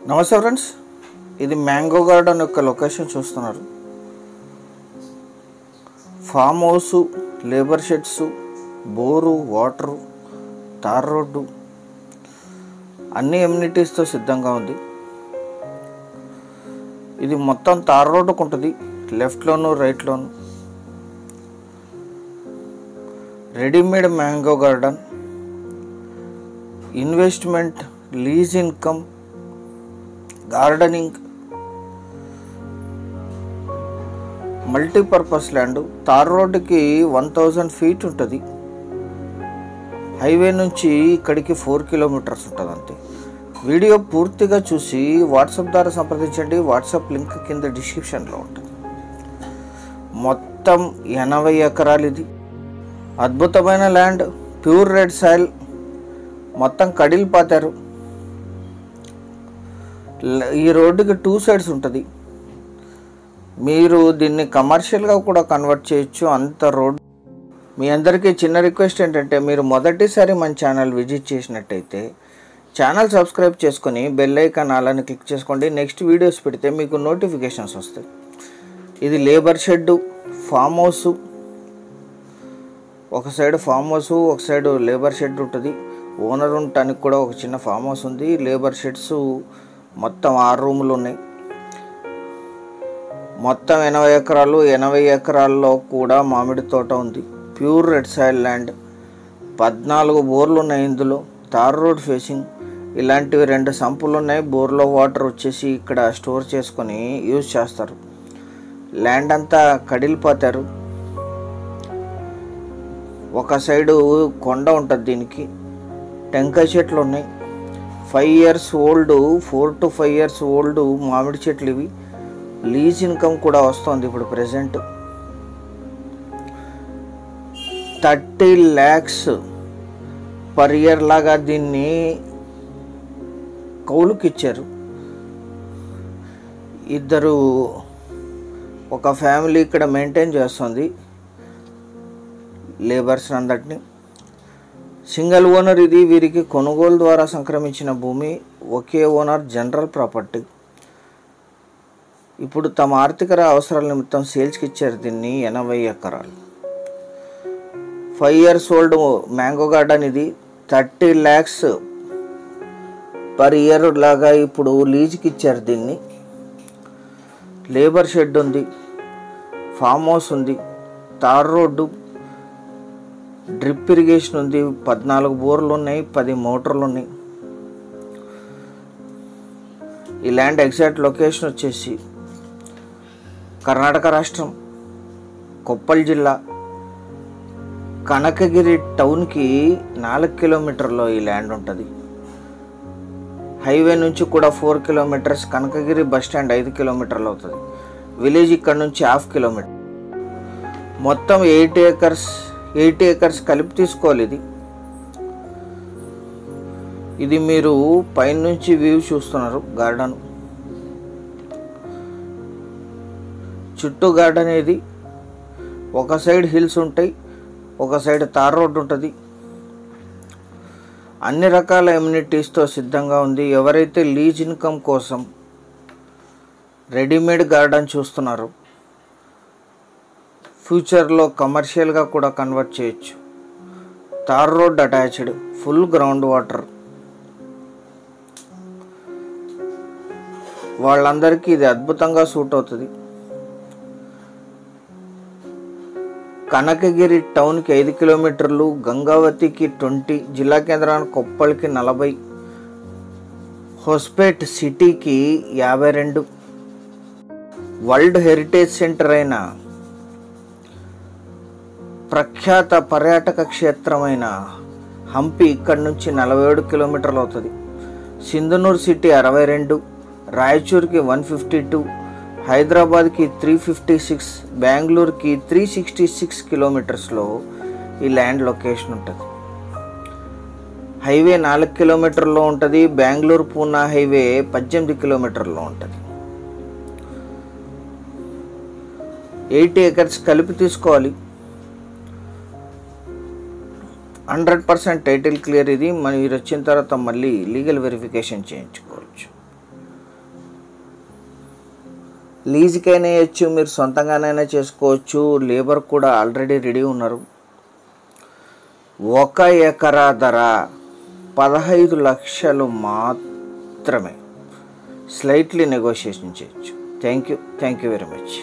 నమస్తే ఫ్రెండ్స్, ఇది mango garden యొక్క లొకేషన్ చూస్తున్నారు. Farm house, labour sheds, bore, water, tar road అన్ని ఎమ్యూనిటీస్తో సిద్ధంగా ఉంది. ఇది మొత్తం తార్ రోడ్డుకు ఉంటుంది, లెఫ్ట్లోను రైట్లోను. Readymade mango garden, investment, lease income, gardening, multipurpose land. Tar రోడ్డుకి 1000 ఫీట్ ఉంటుంది. హైవే నుంచి ఇక్కడికి 4 కిలోమీటర్స్ ఉంటుంది అంతే. వీడియో పూర్తిగా చూసి వాట్సాప్ ద్వారా సంప్రదించండి. వాట్సాప్ లింక్ కింద డిస్క్రిప్షన్లో ఉంటుంది. మొత్తం 80 ఎకరాలు. ఇది అద్భుతమైన ల్యాండ్, ప్యూర్ రెడ్ సాయిల్, మొత్తం కడిలు పాతారు. ఈ రోడ్డుకి 2 సైడ్స్ ఉంటుంది. మీరు దీన్ని కమర్షియల్గా కూడా కన్వర్ట్ చేయొచ్చు, అంత రోడ్. మీ అందరికీ చిన్న రిక్వెస్ట్ ఏంటంటే, మీరు మొదటిసారి మన ఛానల్ విజిట్ చేసినట్టయితే ఛానల్ సబ్స్క్రైబ్ చేసుకొని బెల్ ఐకాన్ అలానే క్లిక్ చేసుకోండి. నెక్స్ట్ వీడియోస్ పెడితే మీకు నోటిఫికేషన్స్ వస్తాయి. ఇది లేబర్ షెడ్, ఫామ్ హౌస్. ఒక సైడ్ ఫామ్ హౌస్, ఒక సైడ్ లేబర్ షెడ్ ఉంటుంది. ఓనర్ ఉండటానికి కూడా ఒక చిన్న ఫామ్ హౌస్ ఉంది. లేబర్ షెడ్స్ మొత్తం 6 రూములు ఉన్నాయి. మొత్తం 80 ఎకరాలు. 80 ఎకరాల్లో కూడా మామిడి తోట ఉంది. Pure red soil land. 14 బోర్లు ఉన్నాయి ఇందులో. Tar road facing. ఇలాంటివి 2 సంపులు ఉన్నాయి. బోర్లో వాటర్ వచ్చేసి ఇక్కడ స్టోర్ చేసుకొని యూజ్ చేస్తారు. ల్యాండ్ అంతా కడిలిపోతారు. ఒక సైడు కొండ ఉంటుంది. దీనికి టెంకాయ చెట్లు ఉన్నాయి. 5 years old, 4 to 5 years old మామిడి చెట్లు ఇవి. లీజ్ ఇన్కమ్ కూడా వస్తుంది ఇప్పుడు ప్రెజెంట్. 30 lakhs పర్ ఇయర్ లాగా దీన్ని కౌలుకి ఇచ్చారు. ఇద్దరు ఒక ఫ్యామిలీ ఇక్కడ మెయింటైన్ చేస్తుంది లేబర్స్ అందరినీ. సింగిల్ ఓనర్ ఇది. వీరికి కొనుగోలు ద్వారా సంక్రమించిన భూమి. ఒకే ఓనర్, జనరల్ ప్రాపర్టీ. ఇప్పుడు తమ ఆర్థిక అవసరాల నిమిత్తం సేల్స్కి ఇచ్చారు దీన్ని. 80 ఎకరాలు. 5 years ఓల్డ్ మ్యాంగో గార్డెన్ ఇది. 30 lakhs పర్ ఇయర్ లాగా ఇప్పుడు లీజ్కి ఇచ్చారు దీన్ని. లేబర్ షెడ్ ఉంది, ఫామ్ హౌస్ ఉంది, తార్ రోడ్డు, డ్రిప్ ఇరిగేషన్ ఉంది. 14 బోర్లు ఉన్నాయి, 10 మోటార్లు ఉన్నాయి. ఈ ల్యాండ్ ఎగ్జాక్ట్ లొకేషన్ వచ్చేసి కర్ణాటక రాష్ట్రం, కొప్పల్ జిల్లా, కనకగిరి టౌన్కి 4 కిలోమీటర్లో ఈ ల్యాండ్ ఉంటుంది. హైవే నుంచి కూడా 4 kilometers. Kanakagiri bus stand 5 kilometers అవుతుంది. విలేజ్ ఇక్కడ నుంచి 1/2 kilometer. మొత్తం 80 acres కలిపి తీసుకోవాలి. ఇది మీరు పైనుంచి వ్యూ చూస్తున్నారు గార్డెన్. చుట్టూ గార్డెన్ ఇది. ఒక సైడ్ హిల్స్ ఉంటాయి, ఒక సైడ్ తార్ రోడ్ ఉంటుంది. అన్ని రకాల ఎమ్యూనిటీస్తో సిద్ధంగా ఉంది. ఎవరైతే లీజ్ ఇన్కమ్ కోసం రెడీమేడ్ గార్డెన్ చూస్తున్నారో, ఫ్యూచర్లో కమర్షియల్గా కూడా కన్వర్ట్ చేయొచ్చు. Tar road attached, full ground water. వాళ్ళందరికీ ఇది అద్భుతంగా సూట్ అవుతుంది. కనకగిరి టౌన్కి 5 kilometers, గంగావతికి 20, జిల్లా కేంద్రానికి కొప్పల్కి 40, హోస్పేట్ సిటీకి 52, వరల్డ్ హెరిటేజ్ సెంటర్ అయిన ప్రఖ్యాత పర్యాటక క్షేత్రమైన హంపి ఇక్కడి నుంచి 47 kilometers అవుతుంది. సింధనూర్ సిటీ 62, రాయచూర్కి 152, హైదరాబాద్కి 356, బెంగళూరుకి 366 kilometersలో ఈ ల్యాండ్ లొకేషన్ ఉంటుంది. హైవే 4 kilometersలో ఉంటుంది. బెంగళూరు పూనా హైవే 18 kilometersలో ఉంటుంది. 80 acres కలిపి తీసుకోవాలి. 100% టైటిల్ క్లియర్. ఇది మీరు వచ్చిన తర్వాత మళ్ళీ లీగల్ వెరిఫికేషన్ చేయించుకోవచ్చు. లీజుకైనా వేయచ్చు, మీరు సొంతంగానైనా చేసుకోవచ్చు. లేబర్ కూడా ఆల్రెడీ రెడీ ఉన్నారు. 1 ఎకరా ధర 15 లక్షలు మాత్రమే. స్లైట్లీ నెగోషియేషన్ చేయొచ్చు. Thank you very much.